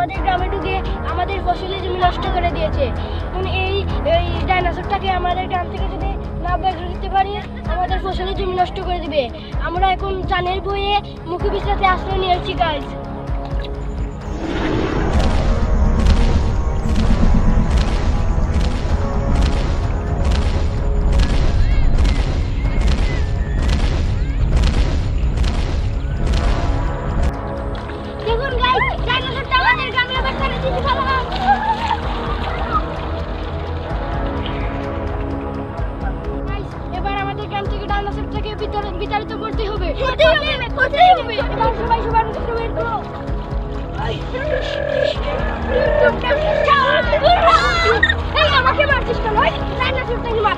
আমাদের গ্রামে ঢুকে আমাদের ফসলের জমি নষ্ট করে দিয়েছে। এই ডাইনোসরটাকে আমাদের গ্রাম থেকে যদি না বের করতে পারি আমাদের ফসলের জমি নষ্ট করে দিবে। আমরা এখন জানের বইয়ে মুখে বিশ্রাতে আশ্রয় নিয়েছি গাইজ। দেখুন গাইজ, ডাইনোসরটা আমাদের গ্রামে আবার ছেড়ে দিতে ভালো। এবার আমাদের গ্রাম থেকে ডাইনোসরটাকে বিতাড়িত করতে হবে। এবার সবাই সবার বের করো। আমাকে মারছিস কেন? ডাইনোসরটাকে মার।